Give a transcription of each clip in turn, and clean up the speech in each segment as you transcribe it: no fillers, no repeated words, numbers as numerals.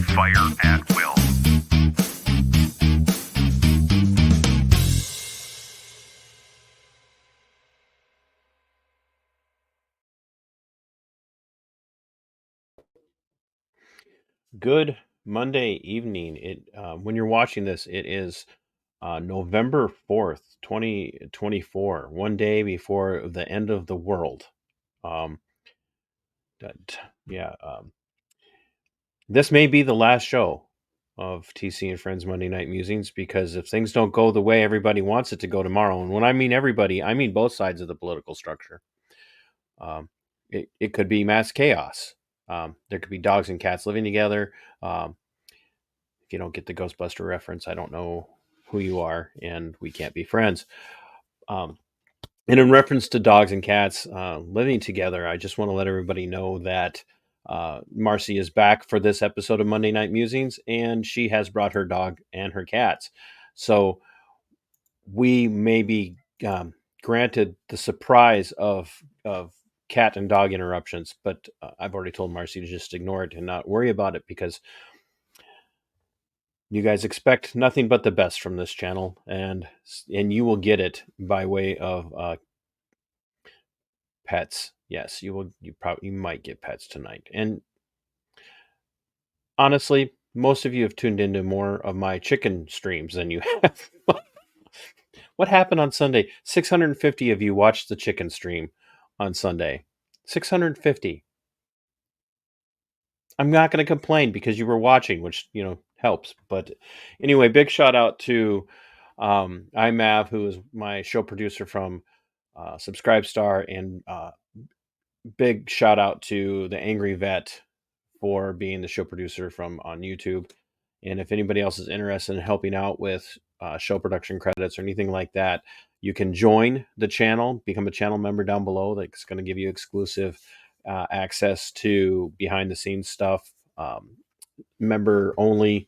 Fire at will. Good Monday evening. When you're watching this, it is November 4th, 2024, one day before the end of the world. Um, yeah, this may be the last show of TC and Friends Monday Night Musings, because if things don't go the way everybody wants it to go tomorrow, and when I mean everybody, I mean both sides of the political structure, um, it could be mass chaos. There could be dogs and cats living together. If you don't get the Ghostbuster reference, I don't know who you are, and we can't be friends. Um, and in reference to dogs and cats living together, I just want to let everybody know that Marci is back for this episode of Monday Night Musings, and she has brought her dog and her cats. So we may be granted the surprise of cat and dog interruptions, but I've already told Marci to just ignore it and not worry about it, because you guys expect nothing but the best from this channel, and you will get it by way of pets. Yes, you will. You might get pets tonight. And honestly, most of you have tuned into more of my chicken streams than you have. What happened on Sunday? 650 of you watched the chicken stream on Sunday. 650. I'm not going to complain because you were watching, which helps. But anyway, big shout out to iMav, who is my show producer from Subscribestar, and big shout out to the Angry Vet for being the show producer from on YouTube. And if anybody else is interested in helping out with show production credits or anything like that, you can join the channel, become a channel member down below. That's going to give you exclusive access to behind the scenes stuff, member only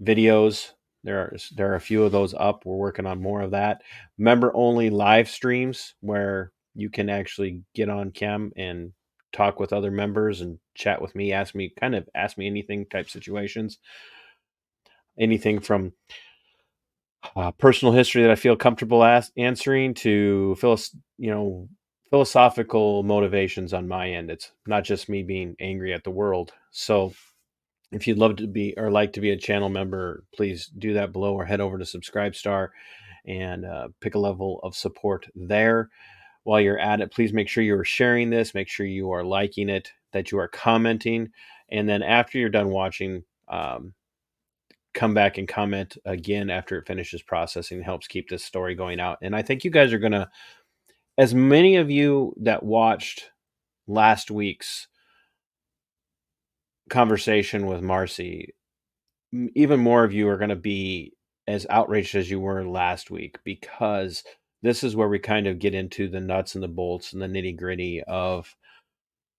videos. There are a few of those up. We're working on more of that. Member only live streams where you can actually get on cam and talk with other members and chat with me, ask me anything type situations. Anything from personal history that I feel comfortable answering to philosophical motivations on my end. It's not just me being angry at the world. So if you'd love to be or like to be a channel member, please do that below, or head over to Subscribestar and pick a level of support there. While you're at it, please make sure you are sharing this, make sure you are liking it, that you are commenting, and then after you're done watching, come back and comment again after it finishes processing. It helps keep this story going out. And I think you guys are going to, as many of you that watched last week's conversation with Marci, even more of you are going to be as outraged as you were last week, because this is where we kind of get into the nuts and the bolts and the nitty gritty of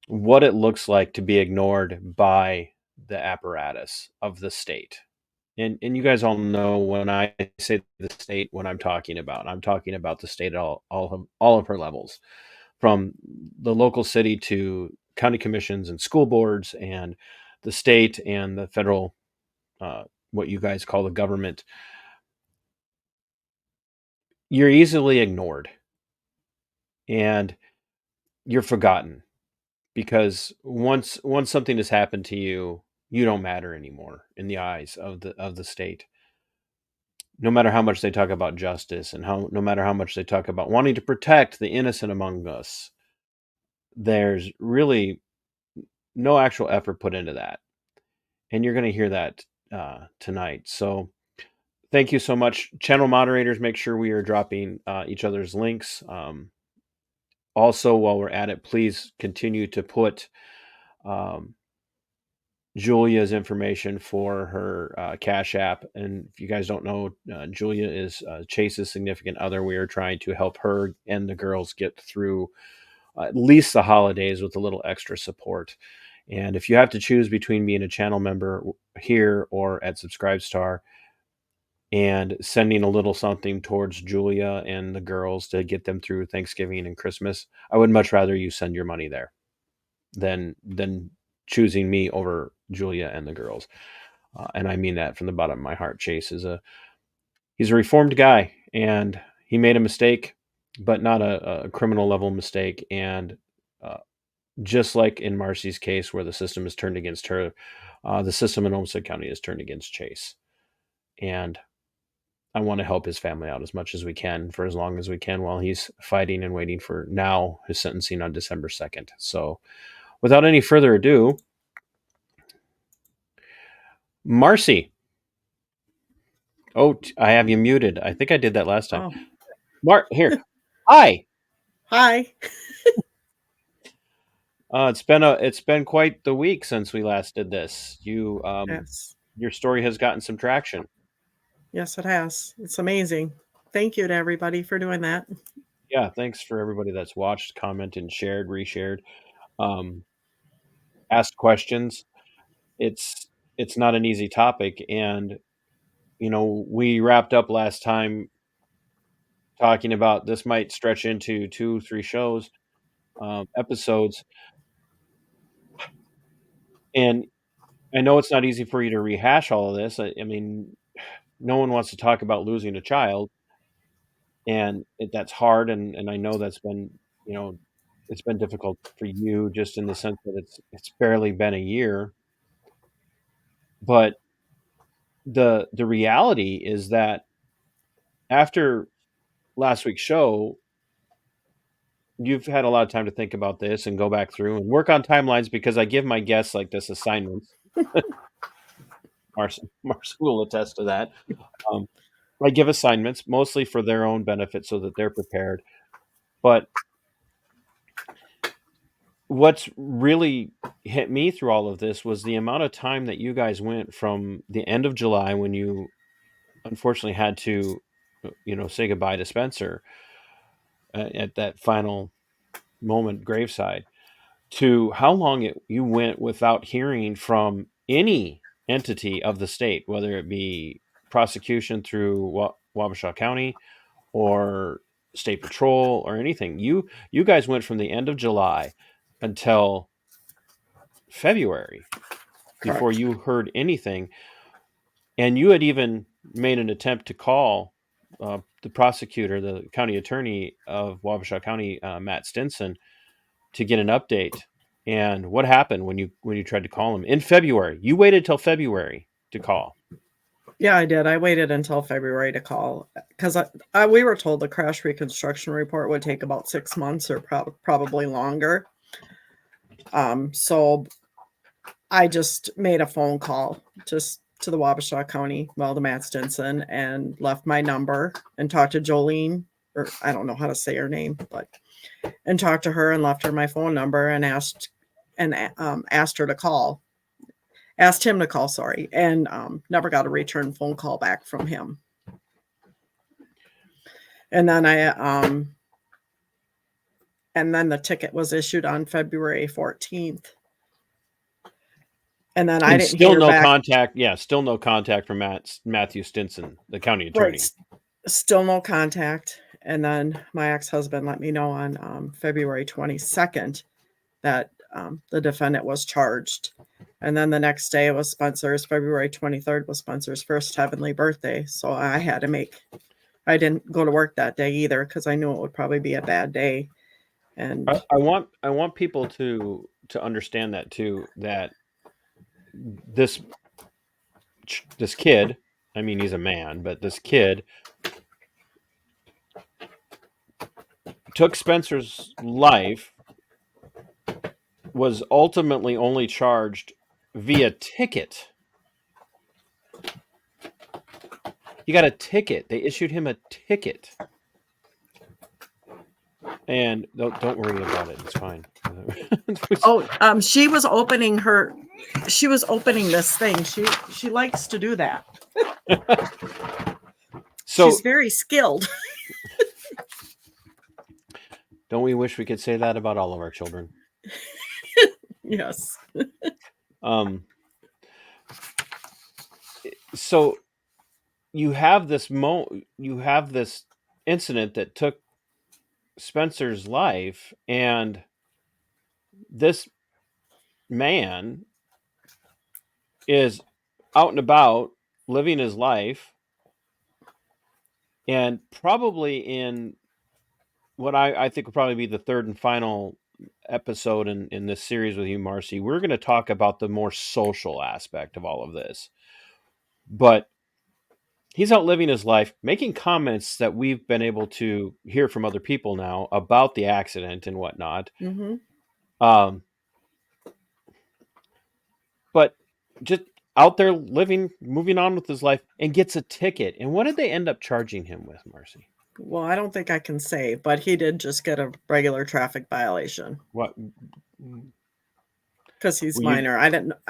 what it looks like to be ignored by the apparatus of the state. And you guys all know when I say the state, what I'm talking about. I'm talking about the state at all of her levels, from the local city to county commissions and school boards, and the state and the federal, what you guys call the government. You're easily ignored and you're forgotten, because once something has happened to you, you don't matter anymore in the eyes of the state. No matter how much they talk about justice, and no matter how much they talk about wanting to protect the innocent among us, there's really no actual effort put into that. And you're going to hear that tonight. So thank you so much. Channel moderators, make sure we are dropping each other's links. Also, while we're at it, please continue to put Julia's information for her Cash App. And if you guys don't know, Julia is Chase's significant other. We are trying to help her and the girls get through at least the holidays with a little extra support. And if you have to choose between being a channel member here or at Subscribestar and sending a little something towards Julia and the girls to get them through Thanksgiving and Christmas, I would much rather you send your money there than choosing me over Julia and the girls. And I mean that from the bottom of my heart. Chase he's a reformed guy, and he made a mistake, but not a criminal level mistake. And uh, just like in Marci's case, where the system is turned against her, the system in Olmsted County is turned against Chase. And I want to help his family out as much as we can for as long as we can while he's fighting and waiting for now his sentencing on December 2nd. So without any further ado, Marci. Oh, I have you muted. I think I did that last time. Oh. Here. Hi. Hi. It's been quite the week since we last did this. Yes. Your story has gotten some traction. Yes, it has. It's amazing. Thank you to everybody for doing that. Yeah, thanks for everybody that's watched, commented, shared, reshared, um, asked questions. It's not an easy topic, and we wrapped up last time talking about this might stretch into 2, 3 shows, episodes, and I know it's not easy for you to rehash all of this. I mean, no one wants to talk about losing a child, and that's hard, and I know that's been, it's been difficult for you just in the sense that it's barely been a year, but the reality is that after last week's show, you've had a lot of time to think about this and go back through and work on timelines, because I give my guests like this assignments. Marcy will attest to that. Um, I give assignments mostly for their own benefit so that they're prepared. But what's really hit me through all of this was the amount of time that you guys went from the end of July, when you unfortunately had to, say goodbye to Spencer at that final moment graveside, to how long you went without hearing from any entity of the state, whether it be prosecution through Wabasha County or state patrol or anything. You guys went from the end of July until February before Correct. you heard anything, and you had even made an attempt to call the prosecutor, the county attorney of Wabasha County, Matt Stinson, to get an update. And what happened when you tried to call him in February? You waited till February to call. Yeah, I did. I waited until February to call because we were told the crash reconstruction report would take about 6 months or probably longer. So I just made a phone call just to the Wabasha County, to Matt Stinson, and left my number and talked to Jolene, or I don't know how to say her name, and talked to her and left her my phone number and asked her to call. Asked him to call, sorry, and never got a return phone call back from him. And then the ticket was issued on February 14th. And then I didn't still hear no back. contact. Yeah, still no contact from Matthew Stinson, the county attorney. Right. Still no contact. And then my ex-husband let me know on February 22nd that the defendant was charged. And then the next day was February 23rd was Spencer's first heavenly birthday. So I didn't go to work that day either because I knew it would probably be a bad day. And I want people to understand that too, that this kid, I mean, he's a man, but this kid took Spencer's life, was ultimately only charged via ticket. He got a ticket. They issued him a ticket. And don't worry about it. It's fine. she was opening this thing. She likes to do that. So she's very skilled. Don't we wish we could say that about all of our children? Yes. So you have this incident that took Spencer's life, and this man is out and about living his life, and probably in what I think will probably be the third and final episode in this series with you, Marci, we're going to talk about the more social aspect of all of this. But he's out living his life, making comments that we've been able to hear from other people now about the accident and whatnot. Mm-hmm. But just out there living, moving on with his life, and gets a ticket. And what did they end up charging him with, Marci? Well, I don't think I can say, but he did just get a regular traffic violation What? because he's Well, you, minor. I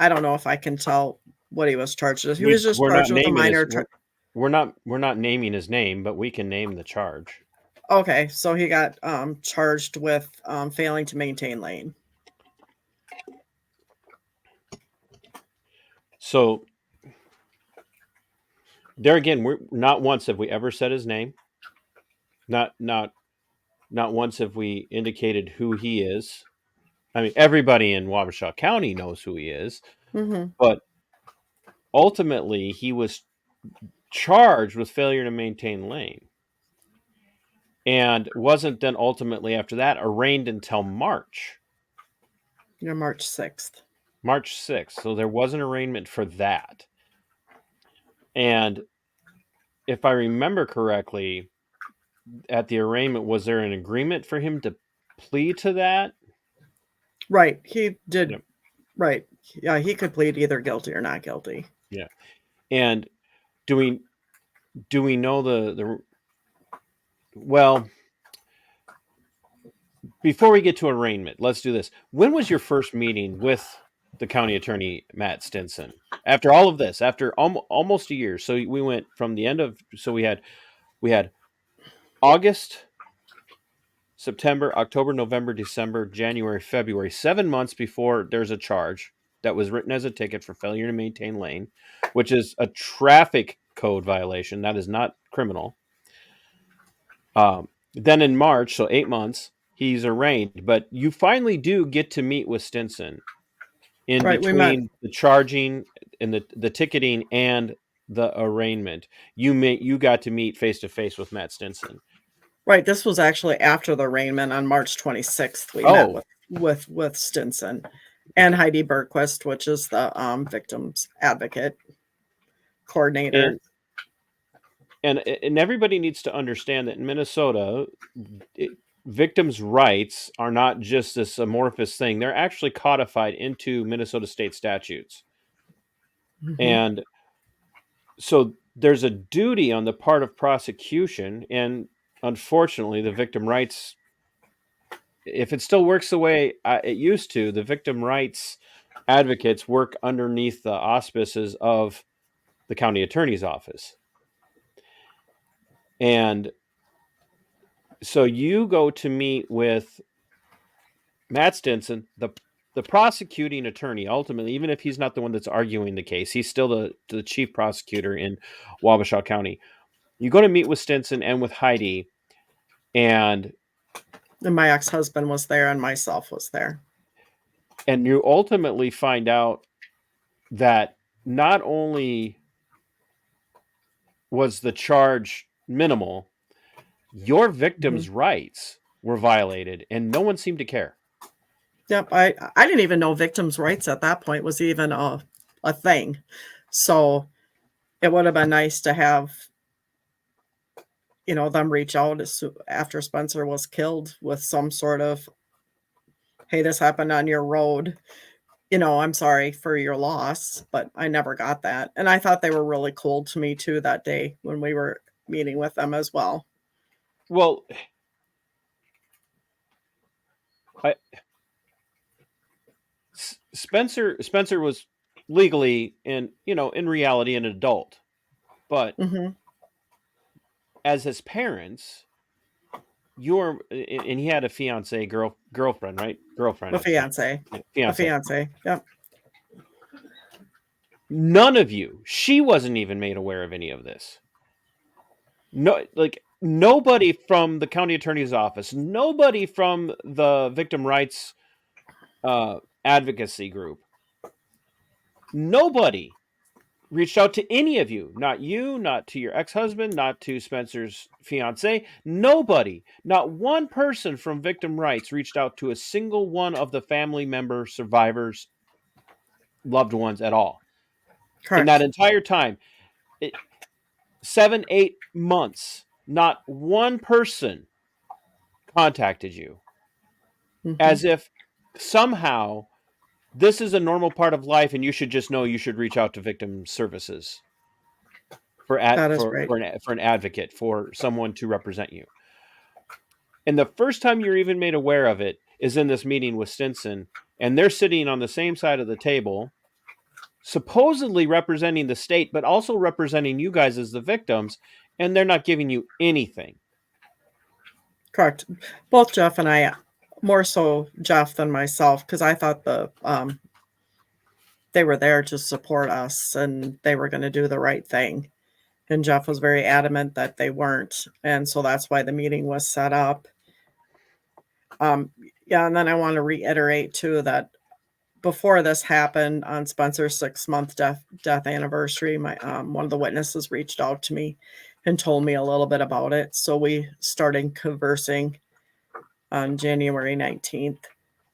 don't know if I can tell what he was charged with. He was just we're not charged with a naming his. minor. We're not naming his name, but we can name the charge. Okay, so he got charged with failing to maintain lane. So there again, we're not once have we ever said his name. Not once have we indicated who he is. I mean, everybody in Wabasha County knows who he is, Mm-hmm. but ultimately he was charged with failure to maintain lane, and wasn't then ultimately after that arraigned until March. March 6th. March 6th. So there was an arraignment for that. And if I remember correctly, at the arraignment, was there an agreement for him to plead to that? Right. He did. Yep. Right. Yeah, he could plead either guilty or not guilty. Yeah. And do we know the well, before we get to arraignment, let's do this. When was your first meeting with the county attorney, Matt Stinson? After all of this, after almost a year. So we went from the end of, so we had August, September, October, November, December, January, February, 7 months before there's a charge that was written as a ticket for failure to maintain lane, which is a traffic code violation. That is not criminal. Then in March, so 8 months, he's arraigned. But you finally do get to meet with Stinson in Right, we met. between the charging and the ticketing and the arraignment. You got to meet face to face with Matt Stinson. Right. This was actually after the arraignment on March 26th. We met with Stinson and Heidi Bergquist, which is the victims advocate coordinator. And everybody needs to understand that in Minnesota, victims' rights are not just this amorphous thing. They're actually codified into Minnesota State Statutes. Mm-hmm. And so there's a duty on the part of prosecution, and unfortunately, the victim rights, if it still works the way it used to, the victim rights advocates work underneath the auspices of the county attorney's office. And so you go to meet with Matt Stinson, the prosecuting attorney, ultimately, even if he's not the one that's arguing the case, he's still the chief prosecutor in Wabasha County. You go to meet with Stinson and with Heidi, and my ex-husband was there and myself was there. And you ultimately find out that not only was the charge minimal, your victim's rights were violated, and no one seemed to care. Yep, I didn't even know victims' rights at that point was even a thing. So it would have been nice to have, them reach out after Spencer was killed with some sort of, hey, this happened on your road. I'm sorry for your loss, but I never got that. And I thought they were really cool to me too that day when we were meeting with them as well. Well, Spencer was legally and in reality an adult, but as his parents, and he had a fiance girlfriend, right? Girlfriend. A fiance. Yeah, a fiance. Yep. None of you. She wasn't even made aware of any of this. No, like nobody from the county attorney's office, nobody from the victim rights advocacy group Nobody reached out to any of you. Not you, not to your ex-husband, not to Spencer's fiance. Nobody, not one person from victim rights reached out to a single one of the family member survivors, loved ones at all. In that Correct. entire time, 7, 8 months, not one person contacted you, Mhm. as if somehow this is a normal part of life and you should just know you should reach out to victim services for That is right. for an advocate, for someone to represent you. And the first time you're even made aware of it is in this meeting with Stinson, and they're sitting on the same side of the table, supposedly representing the state, but also representing you guys as the victims, and they're not giving you anything. Correct. Both Jeff and I, more so Jeff than myself, because I thought they were there to support us and they were going to do the right thing. And Jeff was very adamant that they weren't, and so that's why the meeting was set up. Yeah, and then I want to reiterate too that before this happened on Spencer's 6-month death anniversary, my one of the witnesses reached out to me and told me a little bit about it. So we started conversing on January 19th.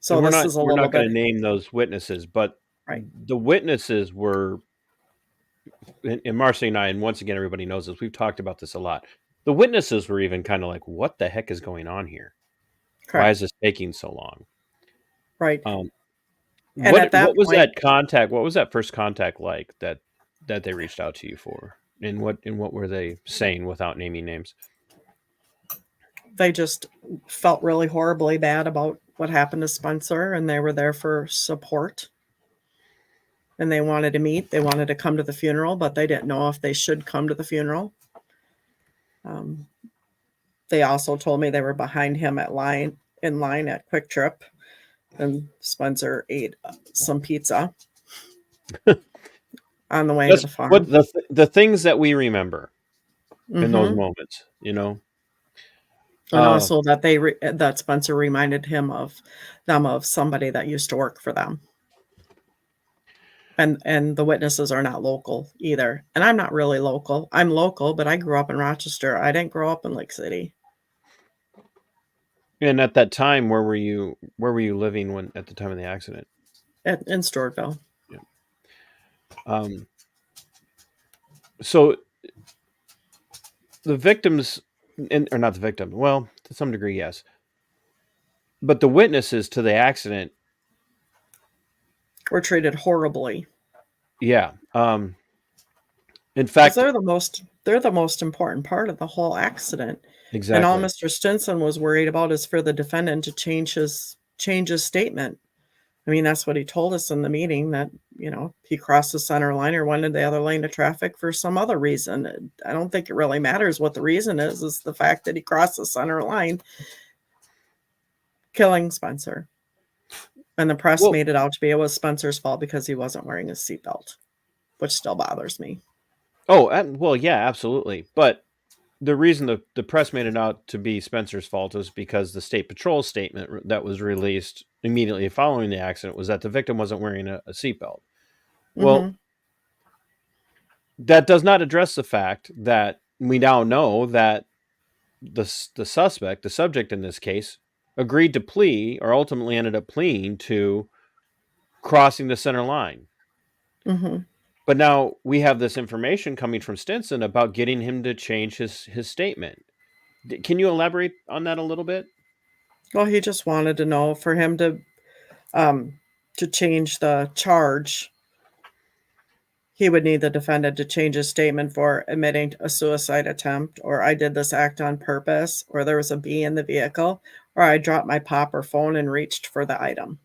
So And this is a we're little not going bit to name those witnesses, but right. the witnesses were, and Marci and I, and once again everybody knows this, we've talked about this a lot. The witnesses were even kind of like, what the heck is going on here? Why is Correct. this taking so long? Right. Um, And at that what was point, that contact? What was that first contact like that they reached out to you for? And what were they saying without naming names? they just felt really horribly bad about what happened to Spencer and they were there for support. And they wanted to meet. They wanted to come to the funeral, but they didn't know if they should come to the funeral. Um, they also told me they were behind him in line at Quick Trip, and Spencer ate some pizza on the way to That's the what farm. the things that we remember in those Hmm. moments, you know. And Uh, also that that Spencer reminded him of them of somebody that used to work for them. And the witnesses are not local either. And I'm not really local. I'm local, but I grew up in Rochester. I didn't grow up in Lake City. and at that time, where were you? Where were you living when at the time of the accident? In Stortville. Yeah. Um, so the victims, or not the victim, well, to some degree, yes, but the witnesses to the accident, Were treated horribly yeah. In because fact, they're the most important part of the whole accident. And all exactly. Mr. Stinson was worried about is for the defendant to change his statement. I mean, that's what he told us in the meeting that, he crossed the center line or went into the other lane of traffic for some other reason. I don't think it really matters what the reason is the fact that he crossed the center line, killing Spencer. And the press Well, made it out to be it was Spencer's fault because he wasn't wearing his seatbelt, which still bothers me. oh, well, yeah, absolutely. But the reason the press made it out to be Spencer's fault is because the state patrol statement that was released immediately following the accident was that the victim wasn't wearing a seatbelt. Well, Hmm. that does not address the fact that we now know that the suspect, the subject in this case, agreed to plea or ultimately ended up pleading to crossing the center line. Hmm. But now we have this information coming from Stinson about getting him to change his statement. Can you elaborate on that a little bit? Well, he just wanted to know for him to change the charge. He would need the defendant to change his statement for admitting a suicide attempt, or I did this act on purpose, or there was a bee in the vehicle, or I dropped my pop or phone and reached for the item.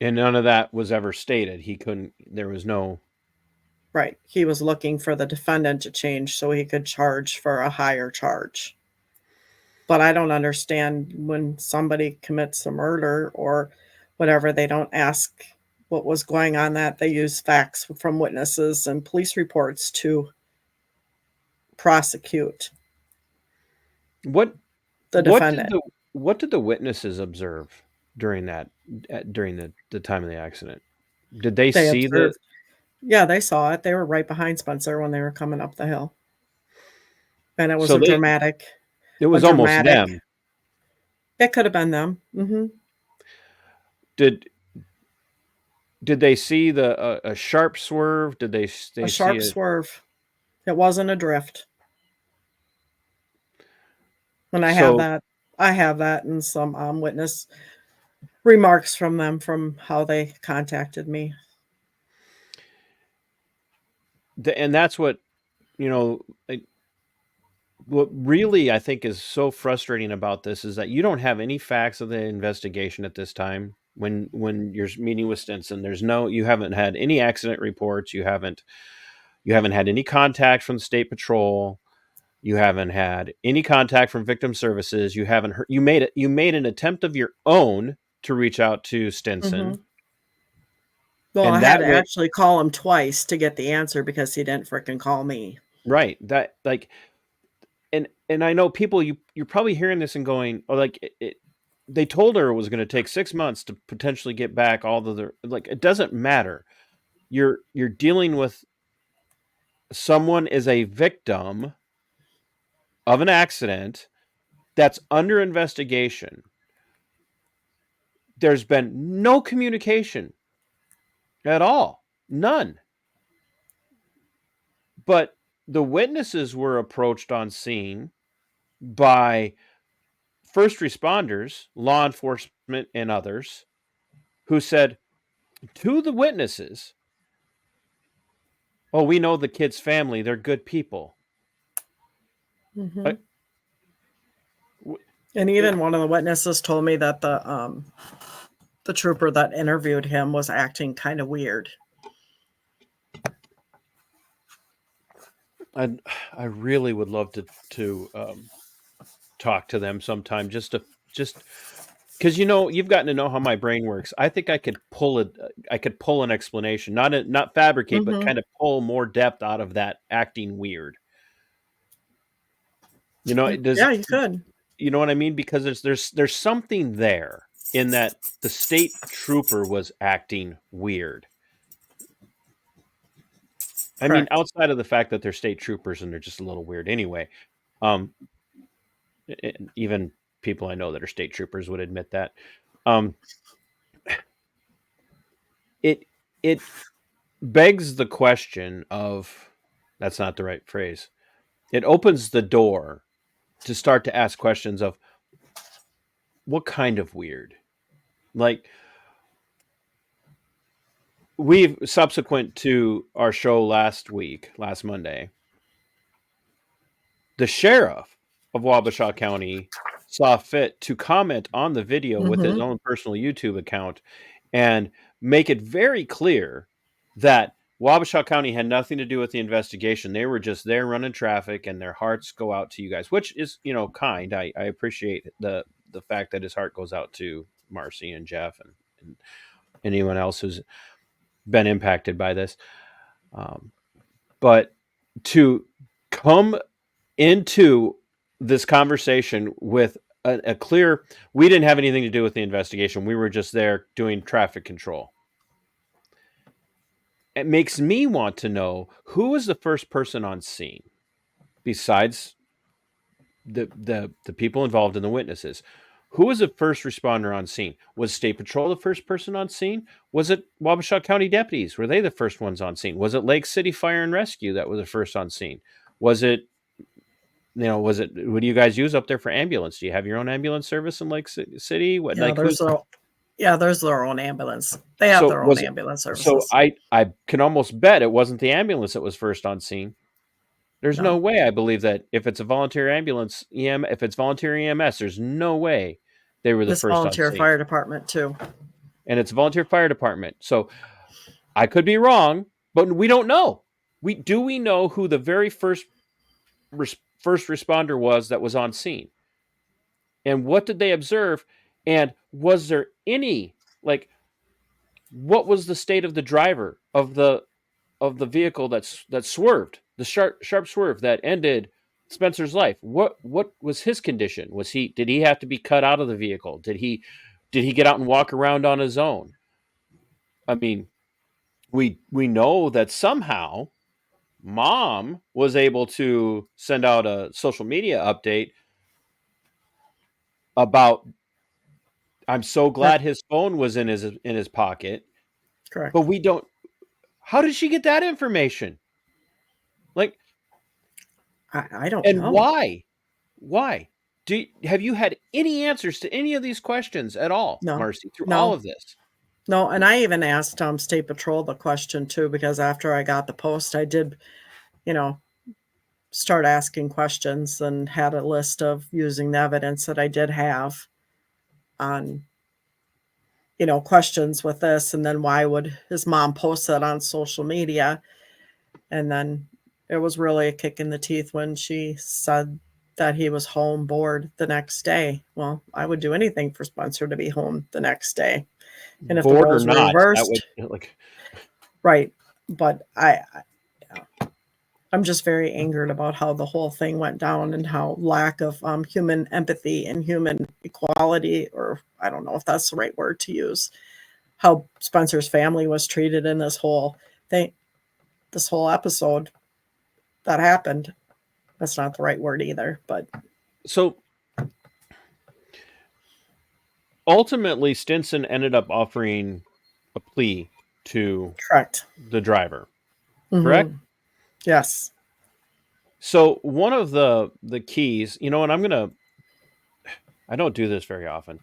And none of that was ever stated. He couldn't. There was no. Right. He was looking for the defendant to change so he could charge for a higher charge. But I don't understand when somebody commits a murder or whatever, they don't ask what was going on that they use facts from witnesses and police reports to prosecute What the defendant. what did the witnesses observe during that during the time of the accident? Did they They see the? observed. Yeah, they saw it. They were right behind Spencer when they were coming up the hill. And it was So a they. dramatic It a was almost dramatic them. it could have been them. Did they see a sharp swerve? Did they A see sharp it? swerve. It wasn't a drift. And So I have that in some witness remarks from them from how they contacted me. and that's what you know. What really I think is so frustrating about this is that you don't have any facts of the investigation at this time. When you're meeting with Stinson, you haven't had any accident reports. You haven't had any contact from the state patrol. You haven't had any contact from victim services. You haven't heard, you made an attempt of your own to reach out to Stinson, Mhm. Well, I and had that to went actually call him twice to get the answer because he didn't fricking call me. right. That like and I know people you're probably hearing this and going, oh, like they told her it was going to take 6 months to potentially get back all of the like. It doesn't matter. You're dealing with someone as a victim of an accident that's under investigation. There's been no communication at all, none. But the witnesses were approached on scene by first responders, law enforcement, and others who said to the witnesses, "Oh, we know the kid's family. They're good people." Uh, Mhm. w- And uh, even one of the witnesses told me that the trooper that interviewed him was acting kind of weird. I I really would love to talk to them sometime just because you've gotten to know how my brain works. I think I could pull an explanation, not fabricate, but Mhm. kind of pull more depth out of that acting weird. It does. Yeah, you could. You know what I mean? Because there's something there in that the state trooper was acting weird. I mean, Correct. outside of the fact that they're state troopers and they're just a little weird anyway. Um, Even people I know that are state troopers would admit that. Um, it it begs the question of that's not the right phrase. It opens the door to start to ask questions of what kind of weird. Like we've subsequent to our show last Monday, the sheriff of Wabasha County saw fit to comment on the video with his Mhm. own personal YouTube account and make it very clear that Wabasha County had nothing to do with the investigation. They were just there running traffic, and their hearts go out to you guys, which is, kind. I appreciate the fact that his heart goes out to Marci and Jeff and anyone else who's been impacted by this. Um, but to come into this conversation with a clear, we didn't have anything to do with the investigation. We were just there doing traffic control. It makes me want to know who was the first person on scene besides the people involved in the witnesses. Who was the first responder on scene? Was State Patrol the first person on scene? Was it Wabasha County deputies? Were they the first ones on scene? Was it Lake City Fire and Rescue that was the first on scene? Was it what do you guys use up there for ambulance? Do you have your own ambulance service in Lake City? What Yeah, like who's there's their own ambulance. They have so their own was it ambulance so services. I can almost bet it wasn't the ambulance that was first on scene. There's no No. way I believe that if it's a volunteer ambulance if it's volunteer EMS, there's no way they were the This first on volunteer scene. fire department too. And it's a volunteer fire department. So I could be wrong, but we don't know. We know who the very first responder was that was on scene? And what did they observe? And was there any like what was the state of the driver of the vehicle that swerved, the sharp swerve that ended Spencer's life? What was his condition? Did he have to be cut out of the vehicle? Did he get out and walk around on his own? I mean, we know that somehow mom was able to send out a social media update about, I'm so glad his phone was in his pocket, Correct. but we don't. How did she get that information? Like, I don't and know. why? Why? Have you had any answers to any of these questions at all, No, Marci, through all no, of this? no. And I even asked State Patrol the question too, because after I got the post, I did, you know, start asking questions and had a list of using the evidence that I did have on, questions with this. And then why would his mom post that on social media? And then it was really a kick in the teeth when she said that he was home bored the next day. Well, I would do anything for Spencer to be home the next day. And if the Bored or roles were not, that would, reversed, like, right. But I'm just very angered about how the whole thing went down and how lack of human empathy and human equality, or I don't know if that's the right word to use, how Spencer's family was treated in this whole thing, this whole episode that happened. That's not the right word either, but so ultimately Stinson ended up offering a plea to correct. the driver, correct? Hmm. Yes. So one of the keys, and I don't do this very often.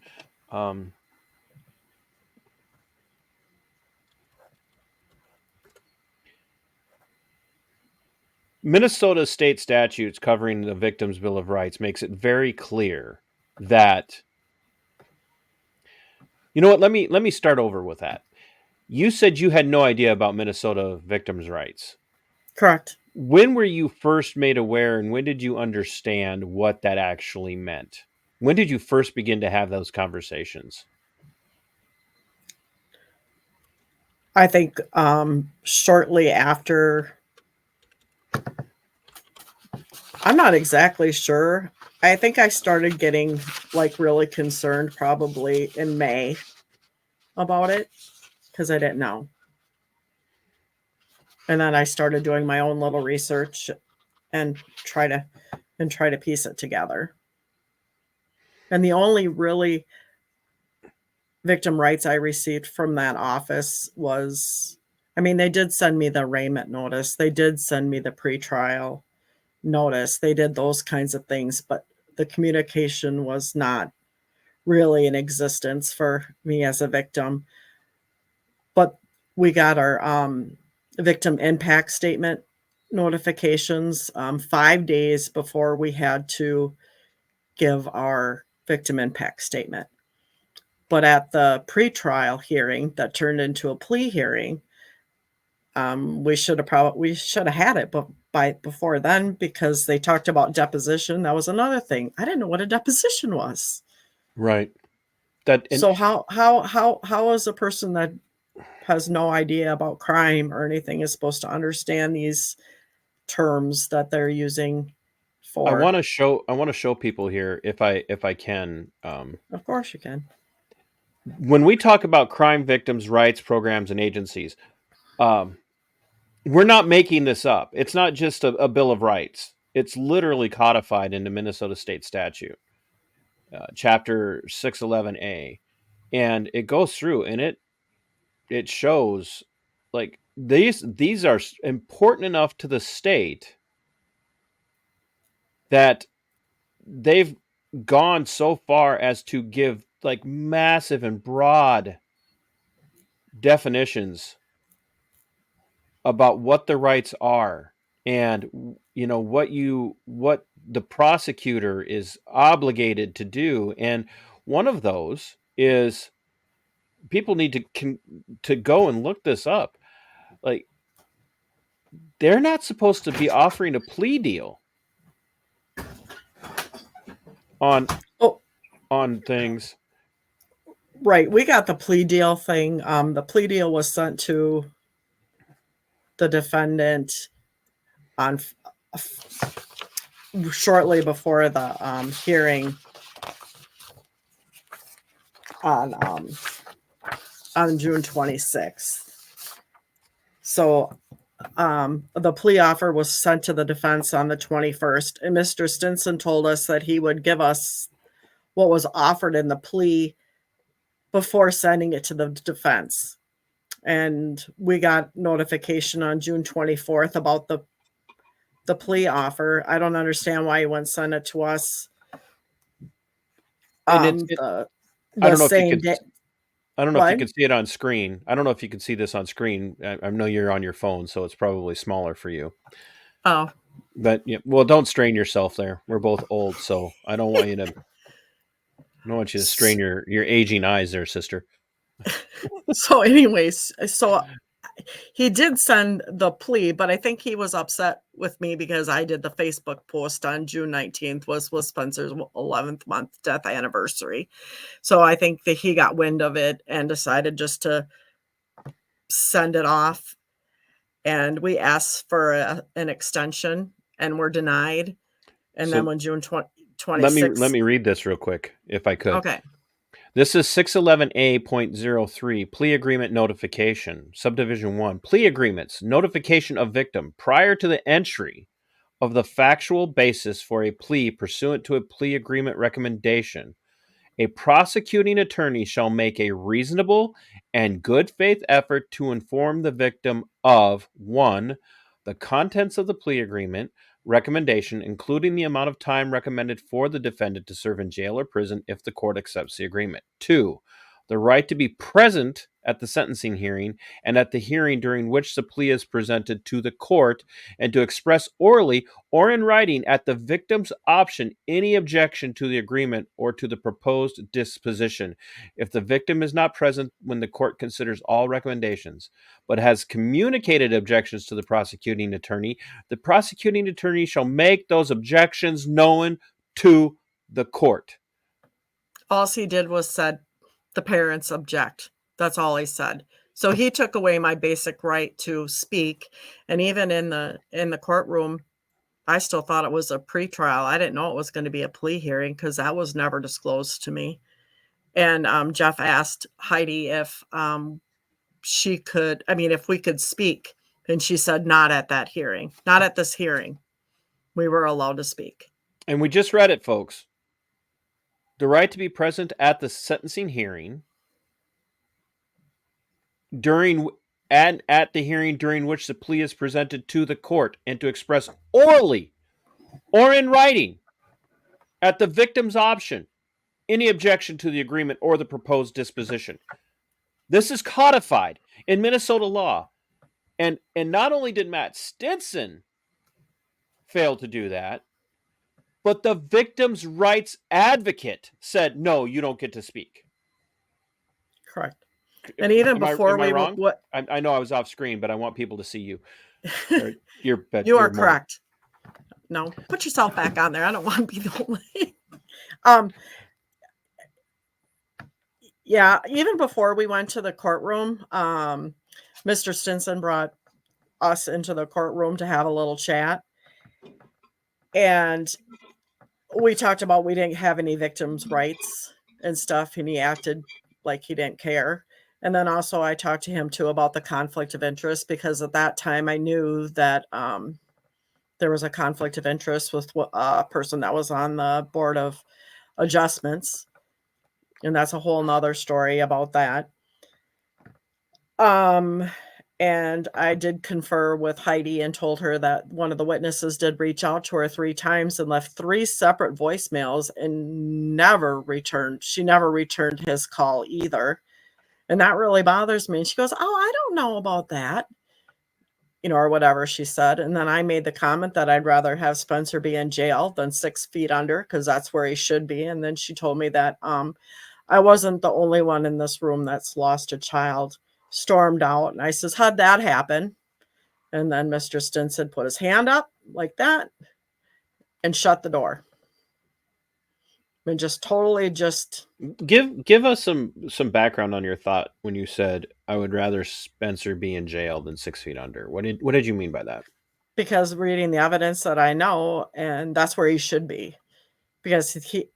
Minnesota State Statutes covering the Victims' Bill of Rights makes it very clear that, you know what, let me start over with that. You said you had no idea about Minnesota victims' rights. Correct. When were you first made aware, and when did you understand what that actually meant? When did you first begin to have those conversations? I think shortly after, I'm not exactly sure. I think I started getting like really concerned probably in May about it because I didn't know. And then I started doing my own little research and try to piece it together. And the only really victim rights I received from that office was, I mean, they did send me the arraignment notice. They did send me the pretrial notice. They did those kinds of things, but the communication was not really in existence for me as a victim. But we got our victim impact statement notifications 5 days before we had to give our victim impact statement. But at the pretrial hearing that turned into a plea hearing, we should have had it, but before then, because they talked about deposition. That was another thing. I didn't know what a deposition was. Right. That and So how is a person that has no idea about crime or anything is supposed to understand these terms that they're using I for? want to show people here, if I can. Of course you can. When we talk about crime victims' rights programs and agencies, um, we're not making this up. It's not just a Bill of Rights. It's literally codified into Minnesota State Statute, Chapter 611A, and it goes through, and it shows, like, these are important enough to the state that they've gone so far as to give like massive and broad definitions about what the rights are, and what the prosecutor is obligated to do. And one of those is, people need to go and look this up. Like, they're not supposed to be offering a plea deal on Oh, things. right. We got the plea deal thing. The plea deal was sent to the defendant on shortly before the hearing on June 26th. So the plea offer was sent to the defense on the 21st, and Mr. Stinson told us that he would give us what was offered in the plea before sending it to the defense. And we got notification on June 24th about the plea offer. I don't understand why he wouldn't send it to us. And The I don't know if you same could. day. I don't know if you What? can see it on screen. I don't know if you can see this on screen. I know you're on your phone, so it's probably smaller for you. Oh, But yeah, well, don't strain yourself there. We're both old, so I don't want you to. I don't want you to strain your aging eyes, there, sister. so anyways, so he did send the plea, but I think he was upset with me because I did the Facebook post on June 19th was Spencer's 11th month death anniversary. So I think that he got wind of it and decided just to send it off. And we asked for an extension and were denied. And then So when June 26th. let me read this real quick, if I could. Okay. This is 611A.03, plea agreement notification, subdivision 1. Plea agreements, notification of victim prior to the entry of the factual basis for a plea pursuant to a plea agreement recommendation. A prosecuting attorney shall make a reasonable and good faith effort to inform the victim of 1. The contents of the plea agreement recommendation, including the amount of time recommended for the defendant to serve in jail or prison if the court accepts the agreement. 2. The right to be present at the sentencing hearing and at the hearing during which the plea is presented to the court, and to express orally or in writing at the victim's option any objection to the agreement or to the proposed disposition. If the victim is not present when the court considers all recommendations, but has communicated objections to the prosecuting attorney, the prosecuting attorney shall make those objections known to the court. All he did was said the parents object. That's all he said. So he took away my basic right to speak. And even in the courtroom, I still thought it was a pretrial. I didn't know it was going to be a plea hearing because that was never disclosed to me. And Jeff asked Heidi if if we could speak. And she said, not at that hearing, not at this hearing. We were allowed to speak. And we just read it, folks. The right to be present at the sentencing hearing at the hearing during which the plea is presented to the court, and to express orally or in writing at the victim's option any objection to the agreement or the proposed disposition. This is codified in Minnesota law. And not only did Matt Stinson fail to do that, but the victim's rights advocate said, no, you don't get to speak. Correct. And even before am I wrong? I know I was off screen, but I want people to see you. You are correct. No, put yourself back on there. I don't want to be the only. Yeah, even before we went to the courtroom, Mr. Stinson brought us into the courtroom to have a little chat. And we talked about we didn't have any victims' rights and stuff, and he acted like he didn't care. And then also I talked to him too about the conflict of interest, because at that time I knew that there was a conflict of interest with a person that was on the Board of Adjustments. And that's a whole nother story about that. And I did confer with Heidi and told her that one of the witnesses did reach out to her 3 times and left 3 separate voicemails and she never returned his call either. And that really bothers me. And she goes, oh, I don't know about that. Or whatever she said. And then I made the comment that I'd rather have Spencer be in jail than 6 feet under, because that's where he should be. And then she told me that I wasn't the only one in this room that's lost a child. Stormed out. And I says, how'd that happen? And then Mr. Stinson put his hand up like that and shut the door. And just totally give us some background on your thought when you said, I would rather Spencer be in jail than 6 feet under. What did you mean by that? Because reading the evidence that I know, and that's where he should be. Because the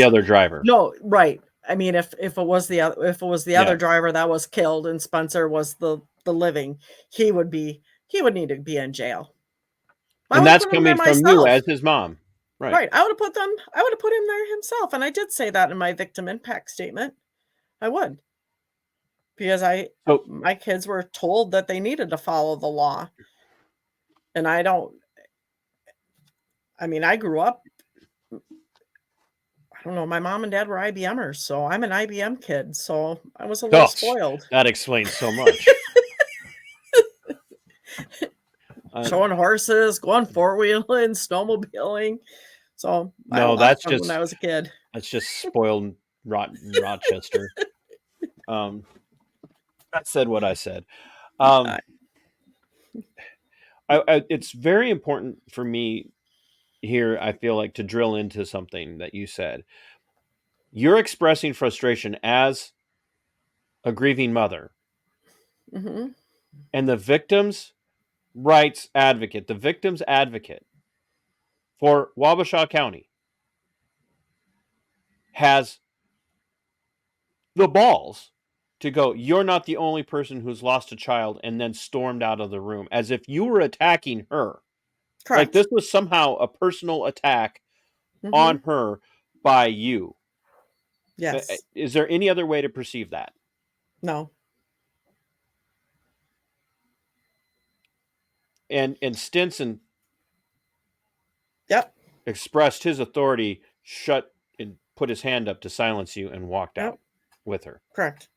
other driver. No, right. I mean, if it was the Yeah. other driver that was killed and Spencer was the living, he would need to be in jail. I And would have that's put him there coming from you myself. as his mom. Right. Right. I would have put him there himself. And I did say that in my victim impact statement. I would. Because So my kids were told that they needed to follow the law. And I mean, I grew up, I don't know, my mom and dad were IBMers, so I'm an IBM kid, so I was a little gosh, spoiled. that explains so much. Showing horses, going four-wheeling, snowmobiling. So I had a No, lot of that's fun when I was a kid. spoiled rotten Rochester. I said what I said. Uh, It's very important for me here, I feel like, to drill into something that you said. You're expressing frustration as a grieving mother, mhm. and the victim's rights advocate, the victim's advocate for Wabasha County has the balls to go, you're not the only person who's lost a child, and then stormed out of the room as if you were attacking her. Like this Correct. was somehow a personal attack on Mhm. her by you. Yes. Is there any other way to perceive that? No. And Stinson Yep. expressed his authority, shut and put his hand up to silence you, and walked Yep. out with her. Correct.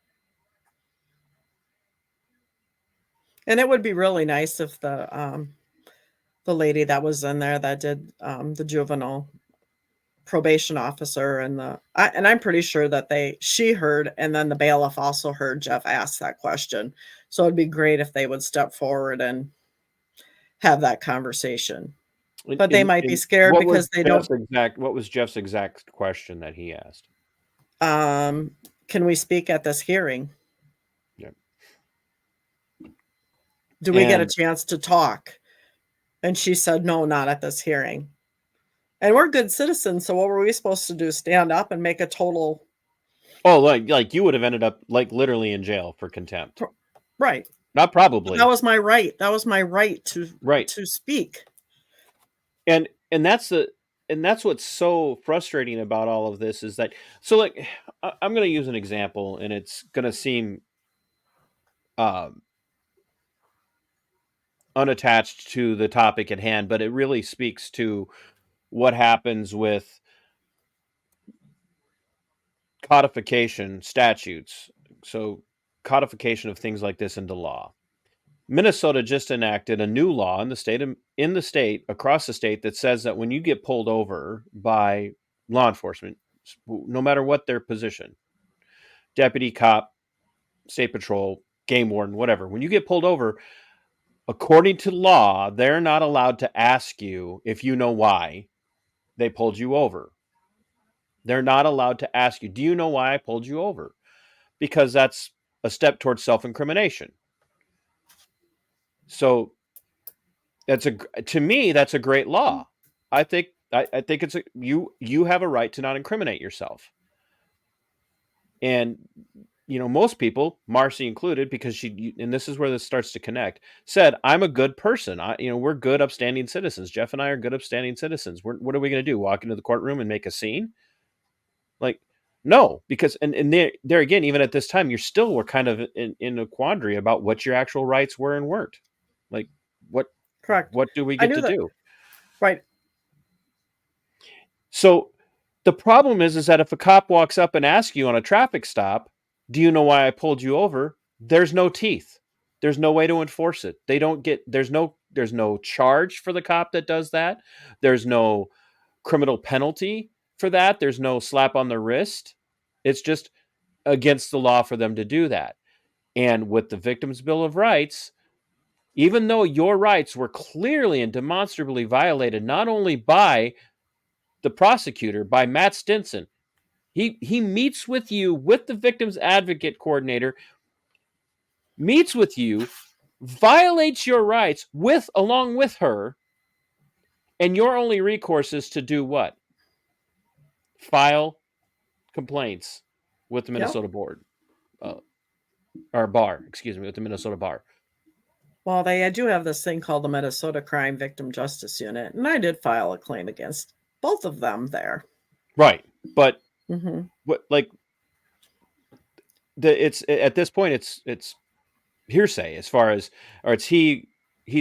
And it would be really nice if the lady that was in there that did the juvenile probation officer and and I'm pretty sure that she heard, and then the bailiff also heard Jeff ask that question. So it'd be great if they would step forward and have that conversation. But they might be scared because they don't. What was Jeff's exact question that he asked? Can we speak at this hearing? Yeah. Do we get a And chance to talk? And she said, no, not at this hearing. And we're good citizens, so what were we supposed to do? Stand up and make a total like you would have ended up like literally in jail for contempt. right. Not But probably. that was my right. That was my right Right. to speak. And that's what's so frustrating about all of this is that, so like I'm going to use an example, and it's going to seem unattached to the topic at hand, but it really speaks to what happens with codification statutes. So codification of things like this into law. Minnesota just enacted a new law in the state across the state that says that when you get pulled over by law enforcement, no matter what their position, deputy, cop, state patrol, game warden, whatever, when you get pulled over, according to law, they're not allowed to ask you if you know why they pulled you over. They're not allowed to ask you, do you know why I pulled you over? Because that's a step towards self-incrimination. So to me, that's a great law. I think it's you have a right to not incriminate yourself. And most people, Marci included, because and this is where this starts to connect, said, I'm a good person. We're good, upstanding citizens. Jeff and I are good, upstanding citizens. What are we going to do? Walk into the courtroom and make a scene? Like, no, because, and there again, even at this time, we're kind of in a quandary about what your actual rights were and weren't. Like, Correct. what do we I get knew to that. do? Right. So the problem is that if a cop walks up and asks you on a traffic stop, do you know why I pulled you over? There's no teeth. There's no way to enforce it. There's no charge for the cop that does that. There's no criminal penalty for that. There's no slap on the wrist. It's just against the law for them to do that. And with the Victims' Bill of Rights, even though your rights were clearly and demonstrably violated, not only by the prosecutor, by Matt Stinson, he meets with you, with the victim's advocate coordinator, meets with you, violates your rights along with her, and your only recourse is to do what? File complaints with the Minnesota board, or bar, excuse me, with the Minnesota bar. Well, they do have this thing called the Minnesota Crime Victim Justice Unit, and I did file a claim against both of them there. Right, but Mm-hmm. what, like, it's at this point, it's hearsay as far as, or it's he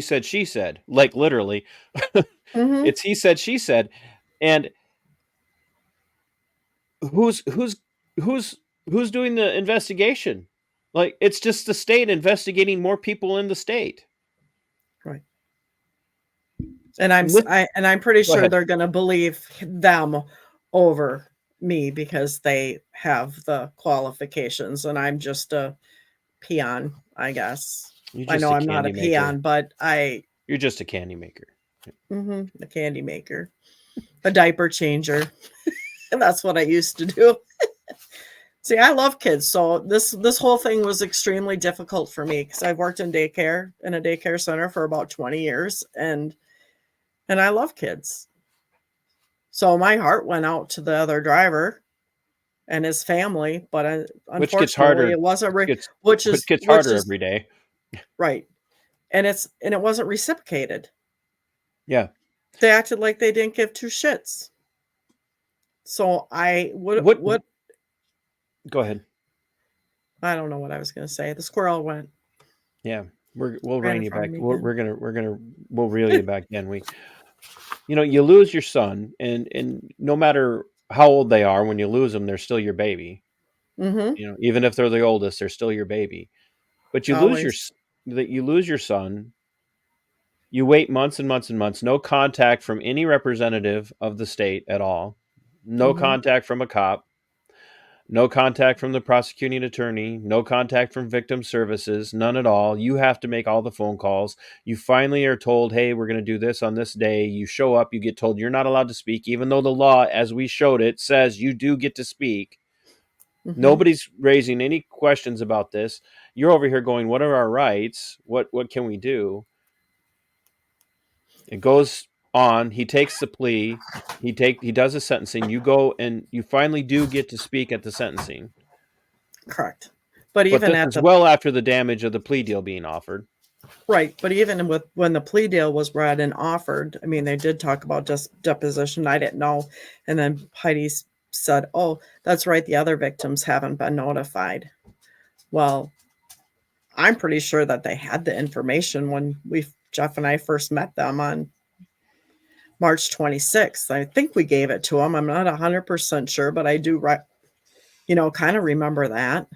said, she said, like literally, Mm-hmm. it's he said, she said, and who's doing the investigation? Like, it's just the state investigating more people in the state. Right. And I'm pretty Go sure ahead. they're going to believe them over me because they have the qualifications, and I'm just a peon, I guess. You're I just know a I'm not a candy maker. peon, but You're just a candy maker. a candy maker, a diaper changer. And that's what I used to do. See, I love kids, so this whole thing was extremely difficult for me because I've worked in a daycare center for about 20 years, and I love kids. So my heart went out to the other driver and his family, but Which gets unfortunately, harder. it wasn't Which gets harder every day. right, and it wasn't reciprocated. Yeah. They acted like they didn't give two shits. So What? Go ahead. I don't know what I was going to say. The squirrel went. Yeah, we'll Ran rein in you front back. of me We'll reel you back in. You lose your son, and no matter how old they are, when you lose them, they're still your baby. Mm-hmm. Even if they're the oldest, they're still your baby. But you lose Always. your son. You wait months and months and months. No contact from any representative of the state at all. No Mm-hmm. contact from a cop. No contact from the prosecuting attorney, no contact from victim services, none at all. You have to make all the phone calls. You finally are told, hey, we're going to do this on this day. You show up, you get told you're not allowed to speak, even though the law, as we showed it, says you do get to speak. Mm-hmm. Nobody's raising any questions about this. You're over here going, what are our rights? What can we do? It goes on. He takes the plea. He does the sentencing. You go and you finally do get to speak at the sentencing. Correct. But But even this at is the well after the damage of the plea deal being offered. right, but even with when the plea deal was read and offered, I mean, they did talk about just deposition. I didn't know, and then Heidi said, "Oh, that's right. The other victims haven't been notified." Well, I'm pretty sure that they had the information when Jeff and I first met them on March 26th. I think we gave it to them. I'm not 100% sure, but I do, kind of remember that.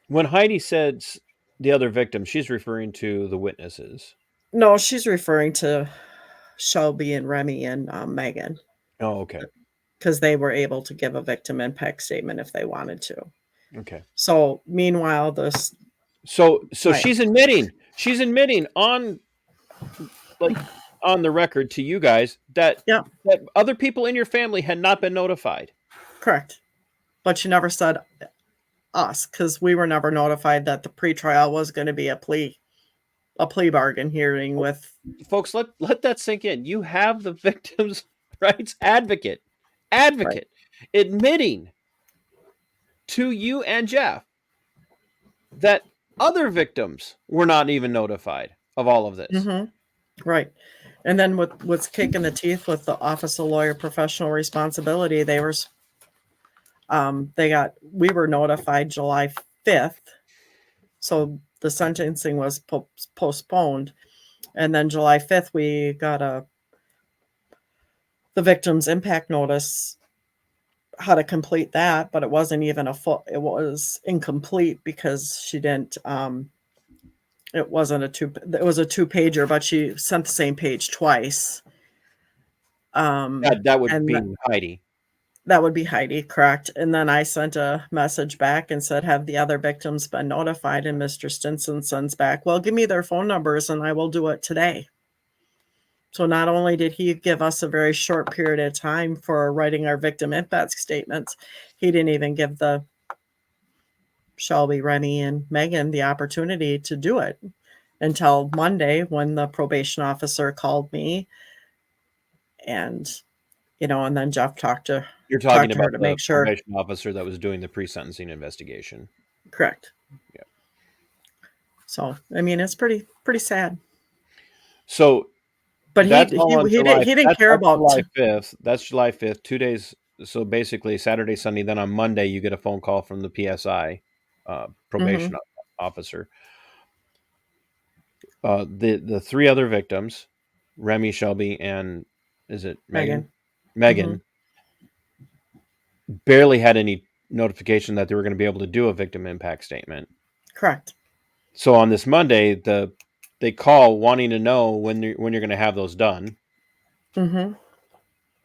When Heidi says the other victim, she's referring to the witnesses. No, she's referring to Shelby and Remy and Megan. Oh, okay. Because they were able to give a victim impact statement if they wanted to. Okay. So meanwhile, this. So she's admitting on the record to you guys that Yeah, that other people in your family had not been notified. correct. But she never said us because we were never notified that the pretrial was going to be a plea bargain hearing with. Folks, let that sink in. You have the victims' rights advocate Right. admitting to you and Jeff that other victims were not even notified of all of this. Mm-hmm. Right. And then what's kicking the teeth with the Office of Lawyer Professional Responsibility, we were notified July 5th. So the sentencing was postponed. And then July 5th, we got the victim's impact notice, how to complete that, but it wasn't even it was incomplete because she didn't, it was a 2-pager, but she sent the same page twice. That would And be Heidi. that would be Heidi, correct. And then I sent a message back and said, have the other victims been notified? And Mr. Stinson sends back, well, give me their phone numbers and I will do it today. So not only did he give us a very short period of time for writing our victim impact statements, he didn't even give the Shelby, Remy, and Megan the opportunity to do it until Monday when the probation officer called me and and then Jeff talked to You're talking her about to the make sure. probation officer that was doing the pre-sentencing investigation. Correct. Yeah. So, I mean, it's pretty sad. So But that's all on July. he didn't care That's about. July 5th. That's July 5th. 2 days. So basically, Saturday, Sunday. Then on Monday, you get a phone call from the PSI, probation officer. The three other victims, Remy, Shelby, and is it Megan? Megan barely had any notification that they were going to be able to do a victim impact statement. Correct. So on this Monday, they call wanting to know when you're going to have those done.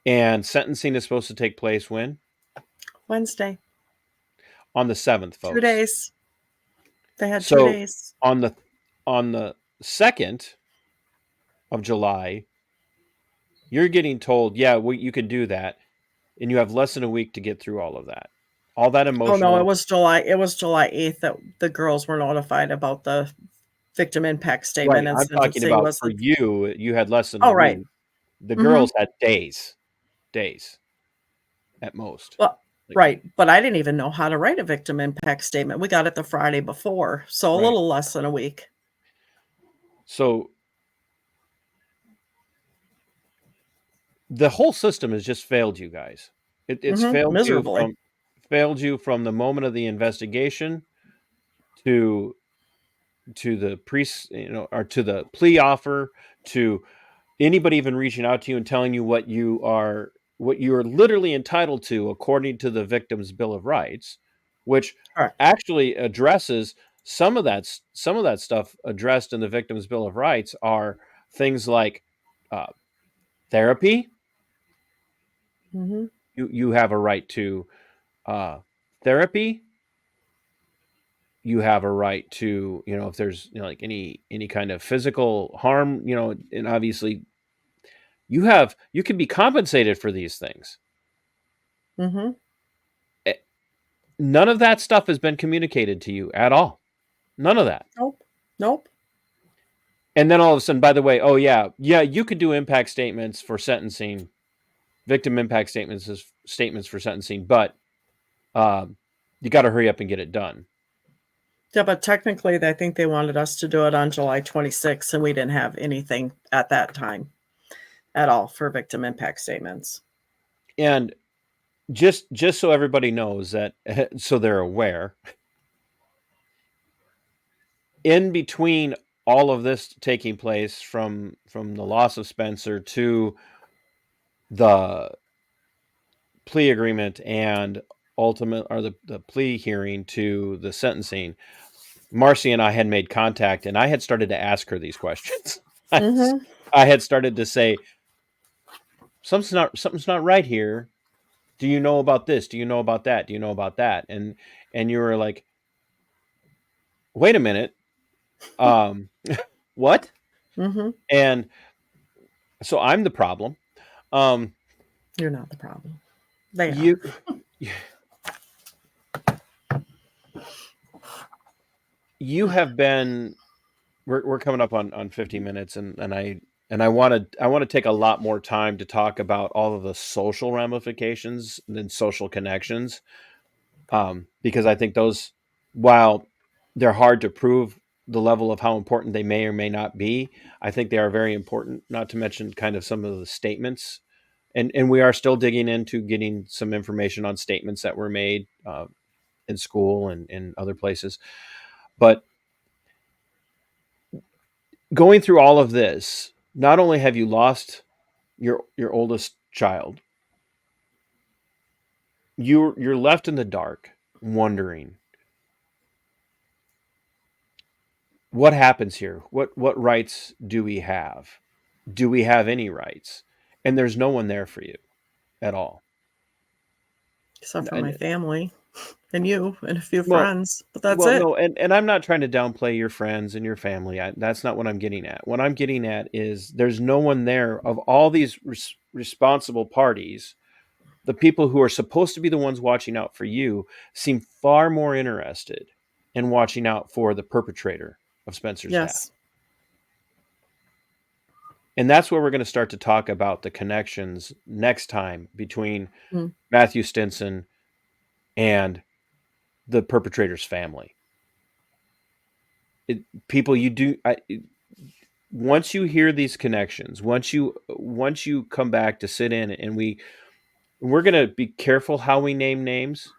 And sentencing is supposed to take place when? Wednesday. On the 7th, folks. 2 days. They had So 2 days. on the 2nd of July, you're getting told, yeah, well, you can do that, and you have less than a week to get through all of that. All that emotional. Oh no, it was July 8th that the girls were notified about the victim impact statement. Right. And I'm talking about for you. You had less than a right. week. The girls had days at most. Well, right. But I didn't even know how to write a victim impact statement. We got it the Friday before, so a little less than a week. So the whole system has just failed you guys. It's failed miserably. Failed you from the moment of the investigation to the or to the plea offer, to anybody even reaching out to you and telling you what you're literally entitled to according to the Victim's Bill of Rights, which actually addresses some of that stuff addressed in the Victim's Bill of Rights are things like therapy. You have a right to therapy. You have a right to, if there's like any kind of physical harm, and obviously you can be compensated for these things. None of that stuff has been communicated to you at all. None of that. Nope. And then all of a sudden, by the way, oh yeah, you could do impact statements for sentencing, victim impact statements as statements for sentencing, but you got to hurry up and get it done. Yeah, but technically, I think they wanted us to do it on July 26th, and we didn't have anything at that time at all for victim impact statements. And just so everybody knows that, so they're aware, in between all of this taking place, from the loss of Spencer to the plea agreement and the plea hearing to the sentencing, Marci and I had made contact, and I had started to ask her these questions. I had started to say, something's not right here. Do you know about this? Do you know about that? Do you know about that? And you were like, wait a minute. What? And so I'm the problem. You're not the problem. They are. You have been. We're coming up on 50 minutes, and I want to take a lot more time to talk about all of the social ramifications and social connections, because I think those, while they're hard to prove the level of how important they may or may not be, I think they are very important. Not to mention kind of some of the statements, and we are still digging into getting some information on statements that were made in school and in other places, but going through all of this, not only have you lost your oldest child, you're left in the dark wondering what happens here. What rights do we have? Do we have any rights? And there's no one there for you at all, except for my family and you and a few friends, but that's it. No, and I'm not trying to downplay your friends and your family. That's not what I'm getting at. What I'm getting at is there's no one there of all these responsible parties. The people who are supposed to be the ones watching out for you seem far more interested in watching out for the perpetrator of Spencer's death. And that's where we're going to start to talk about the connections next time between Mm. Matthew Stinson and the perpetrator's family. People, once you hear these connections, once you come back to sit in, and we're going to be careful how we name names,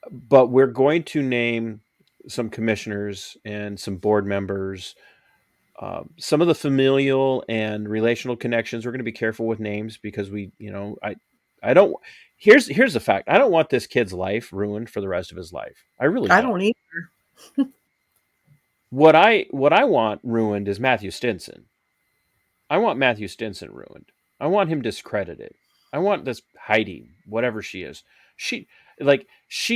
but we're going to name some commissioners and some board members. Some of the familial and relational connections, we're going to be careful with names because I don't. Here's the fact: I don't want this kid's life ruined for the rest of his life. I really I don't. don't either. What I want ruined is Matthew Stinson. I want Matthew Stinson ruined. I want him discredited. I want this Heidi, whatever she is. She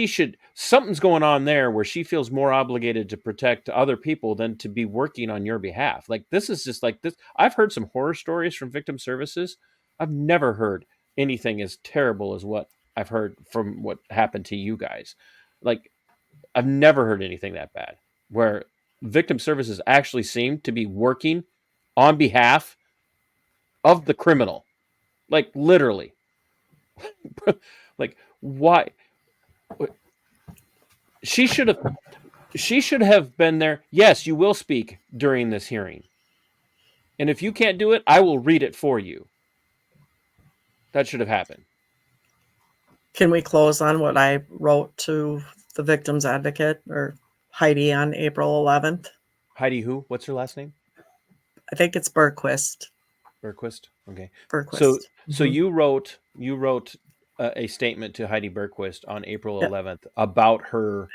should, something's going on there where she feels more obligated to protect other people than to be working on your behalf. Like, this is just like this. I've heard some horror stories from victim services. I've never heard anything as terrible as what I've heard from what happened to you guys. Like, I've never heard anything that bad where victim services actually seem to be working on behalf of the criminal. Like, literally. Like, why? She should have been there. Yes, you will speak during this hearing. And if you can't do it, I will read it for you. That should have happened. Can we close on what I wrote to the victim's advocate, or Heidi, on April 11th? Heidi who? What's her last name? I think it's Berquist. Berquist? Okay. Berquist. So you wrote a statement to Heidi Berquist on April 11th about her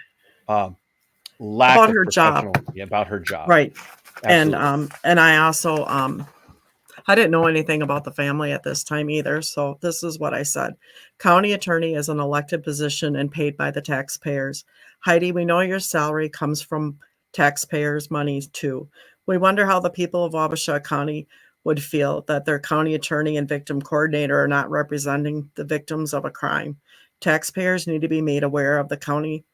lack about of her job. about her job. Right. Absolutely. And I also I didn't know anything about the family at this time either. So this is what I said. County attorney is an elected position and paid by the taxpayers. Heidi, we know your salary comes from taxpayers' money too. We wonder how the people of Wabasha County would feel that their county attorney and victim coordinator are not representing the victims of a crime. Taxpayers need to be made aware of the county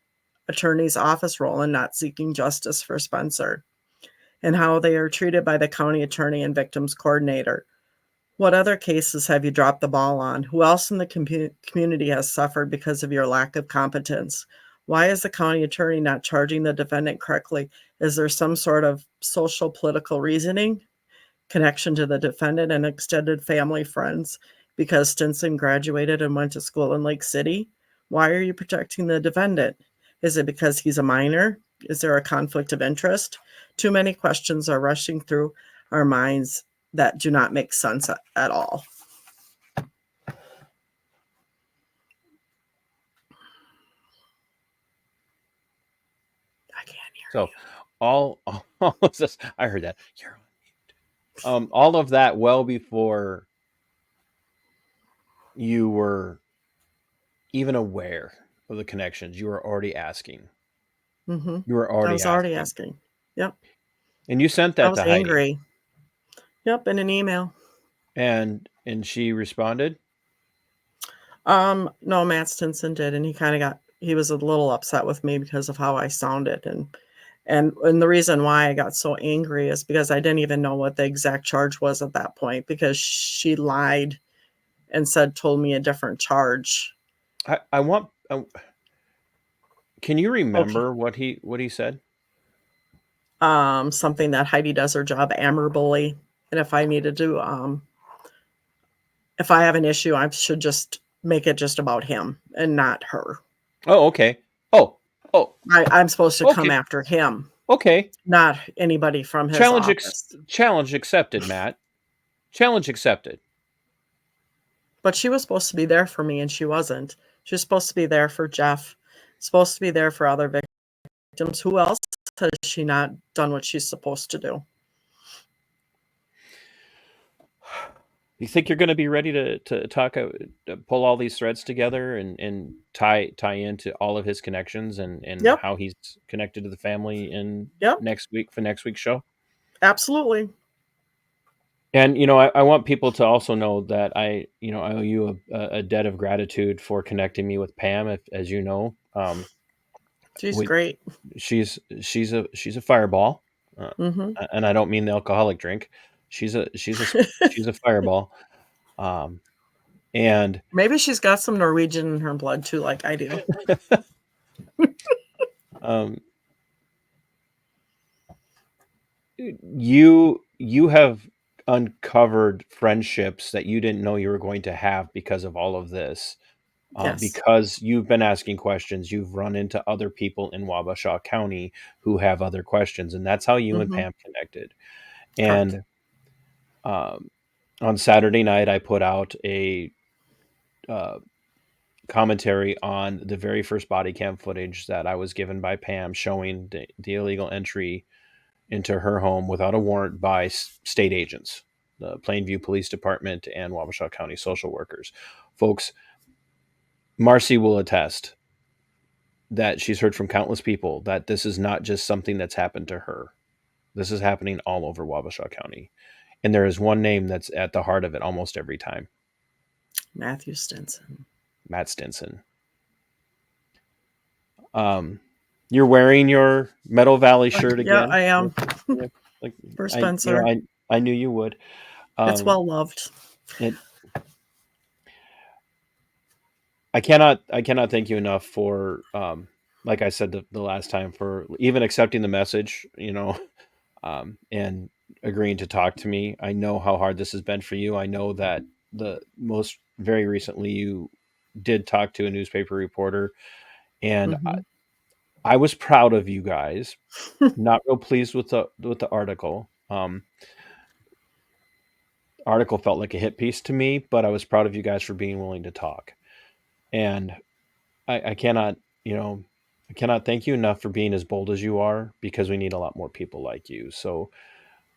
attorney's office role in not seeking justice for Spencer, and how they are treated by the county attorney and victims coordinator. What other cases have you dropped the ball on? Who else in the community has suffered because of your lack of competence? Why is the county attorney not charging the defendant correctly? Is there some sort of social political reasoning, connection to the defendant and extended family friends because Stinson graduated and went to school in Lake City? Why are you protecting the defendant? Is it because he's a minor? Is there a conflict of interest? Too many questions are rushing through our minds that do not make sense at all. I can't hear So you. all of this, I heard that. You're on mute. All of that well before you were even aware of the connections. You were already asking. Mm-hmm. You were I already was already asking. Yep. And you sent I that was to Heidi. angry. Yep, in an email. And she responded? No, Matt Stinson did, and he was a little upset with me because of how I sounded, and the reason why I got so angry is because I didn't even know what the exact charge was at that point, because she lied and told me a different charge. Can you remember what he said? Something that Heidi does her job admirably, and if I needed to, if I have an issue, I should just make it just about him and not her. Oh, okay. Oh. I'm supposed to come after him. Okay. Not anybody from his office. Challenge accepted, Matt. Challenge accepted. But she was supposed to be there for me, and she wasn't. She was supposed to be there for Jeff, supposed to be there for other victims. Who else has she not done what she's supposed to do? You think you're going to be ready to talk, pull all these threads together and tie into all of his connections and Yep. how he's connected to the family in Yep. next week's show? Absolutely. And, I want people to also know that I owe you a debt of gratitude for connecting me with Pam, as you know. She's great. She's a fireball. Mm-hmm. And I don't mean the alcoholic drink. She's a fireball. And Maybe she's got some Norwegian in her blood too, like I do. You have uncovered friendships that you didn't know you were going to have because of all of this. Yes. Because you've been asking questions, you've run into other people in Wabasha County who have other questions, and that's how you and Pam connected. And on Saturday night, I put out a commentary on the very first body cam footage that I was given by Pam showing the illegal entry into her home without a warrant by state agents, the Plainview Police Department and Wabasha County social workers. Folks, Marci will attest that she's heard from countless people that this is not just something that's happened to her. This is happening all over Wabasha County. And there is one name that's at the heart of it almost every time. Matthew Stinson. Matt Stinson. You're wearing your Meadow Valley shirt again. Yeah, I am. Like, for Spencer. I knew you would. It's well loved. I cannot thank you enough for, like I said the last time, for even accepting the message, and agreeing to talk to me. I know how hard this has been for you. I know that very recently you did talk to a newspaper reporter, and I was proud of you guys. Not real pleased with the article. Article felt like a hit piece to me, but I was proud of you guys for being willing to talk. And I cannot thank you enough for being as bold as you are, because we need a lot more people like you. So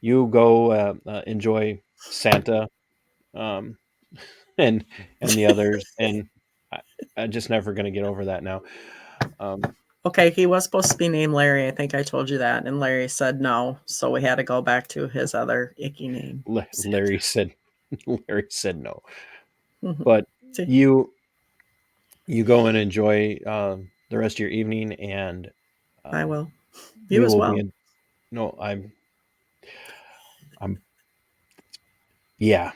you go enjoy Santa, and the others, and I'm just never going to get over that now. Okay, he was supposed to be named Larry. I think I told you that, and Larry said no, so we had to go back to his other icky name. Larry said no. But you go and enjoy the rest of your evening, and I will. You as well. Yeah.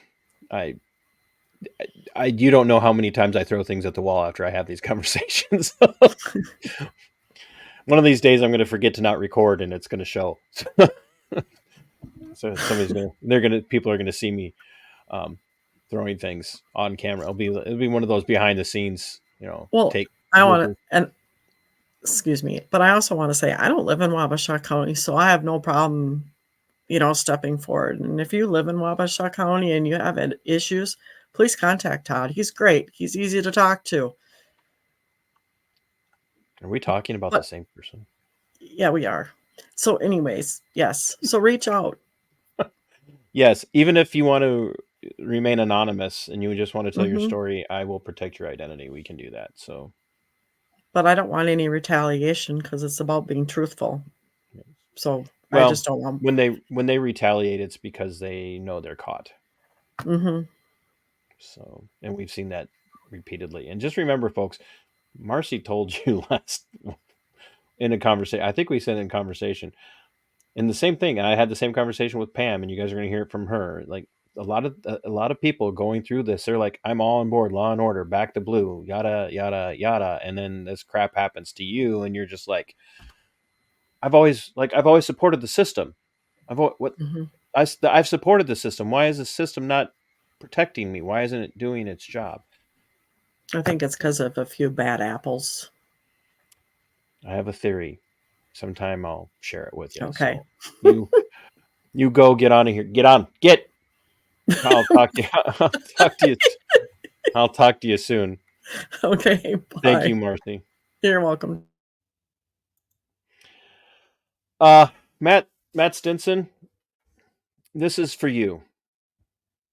You don't know how many times I throw things at the wall after I have these conversations. One of these days I'm going to forget to not record, and it's going to show. So people are going to see me throwing things on camera. It'll be one of those behind the scenes, Well, excuse me, but I also want to say I don't live in Wabasha County, so I have no problem, stepping forward. And if you live in Wabasha County and you have issues, please contact Todd. He's great. He's easy to talk to. Are we talking about the same person? Yeah, we are. So anyways, yes. So reach out. Yes. Even if you want to remain anonymous and you just want to tell your story, I will protect your identity. We can do that. So, but I don't want any retaliation, because it's about being truthful. So I just don't want. When they retaliate, it's because they know they're caught. So, and we've seen that repeatedly. And just remember, folks, Marci told you in a conversation. I think we said in conversation, and the same thing. And I had the same conversation with Pam, and you guys are going to hear it from her. Like a lot of people going through this, they're like, "I'm all on board, law and order, back to blue, yada yada yada," and then this crap happens to you, and you're just like, I've always supported the system. I've supported the system. Why is the system not protecting me? Why isn't it doing its job? I think it's because of a few bad apples. I have a theory. Sometime I'll share it with you. Okay. So you go get on here. Get on. Get. I'll talk to you. I'll talk to you soon. Okay. Bye. Thank you, Marci. You're welcome. Matt Stinson, this is for you.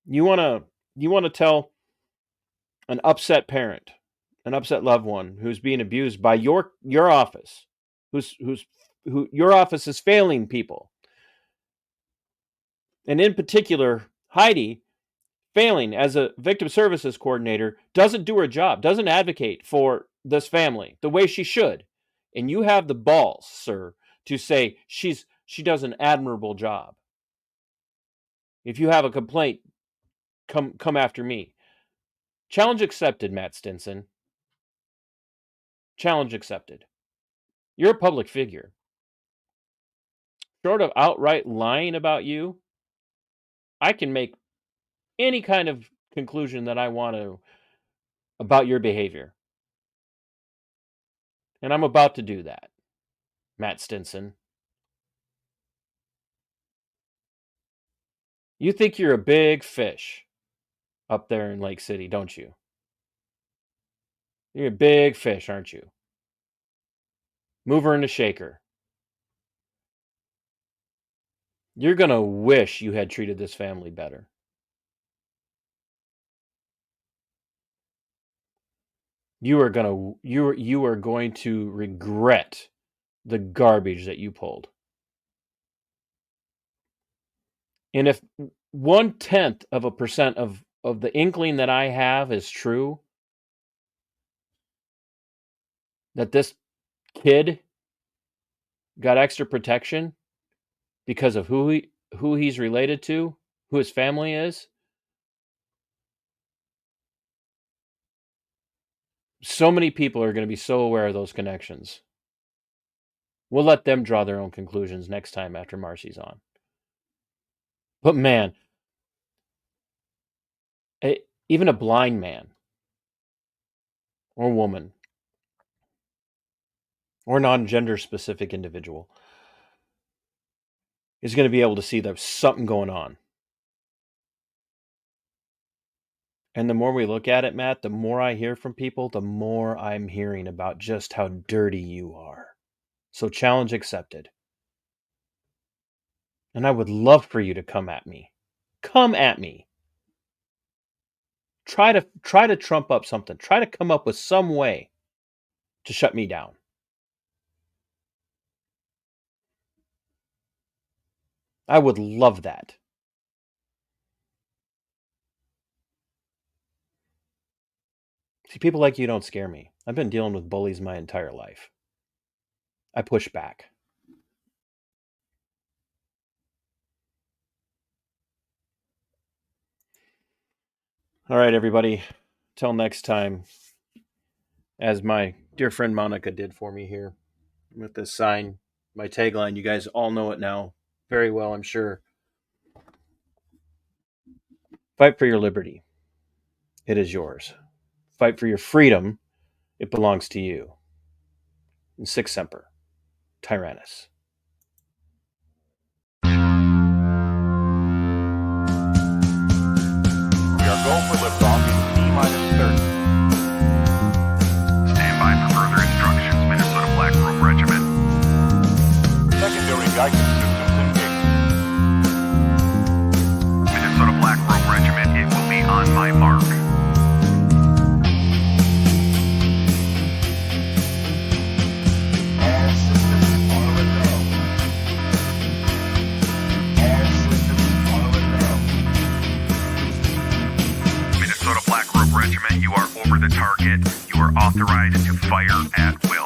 You wanna tell an upset parent, an upset loved one who's being abused by your office, who your office is failing people, and in particular Heidi, failing as a victim services coordinator, doesn't do her job, doesn't advocate for this family the way she should, and you have the balls, sir, to say she does an admirable job. If you have a complaint, come after me. Challenge accepted, Matt Stinson. Challenge accepted. You're a public figure. Short of outright lying about you, I can make any kind of conclusion that I want to about your behavior. And I'm about to do that, Matt Stinson. You think you're a big fish up there in Lake City, don't you? You're a big fish, aren't you? Mover and a shaker. You're going to wish you had treated this family better. You are going to regret the garbage that you pulled. And if 0.1% of the inkling that I have is true, that this kid got extra protection because of who he's related to, who his family is, so many people are going to be so aware of those connections. We'll let them draw their own conclusions next time after Marci's on. But man, even a blind man or woman or non-gender specific individual is going to be able to see there's something going on. And the more we look at it, Matt, the more I hear from people, the more I'm hearing about just how dirty you are. So challenge accepted. And I would love for you to come at me. Come at me. Try to trump up something. Try to come up with some way to shut me down. I would love that. See, people like you don't scare me. I've been dealing with bullies my entire life. I push back. All right, everybody. Till next time. As my dear friend Monica did for me here with this sign, my tagline, you guys all know it now very well, I'm sure. Fight for your liberty. It is yours. Fight for your freedom. It belongs to you. And Sic Semper, Tyrannus. We are go for liftoff in T-30. Stand by for further instructions, Minnesota Black Robe Regiment. Secondary guidance systems engaged. Minnesota Black Robe Regiment, it will be on my mark. All systems are a go. All systems are a go. Minnesota Black Robe Regiment, you are over the target. You are authorized to fire at will.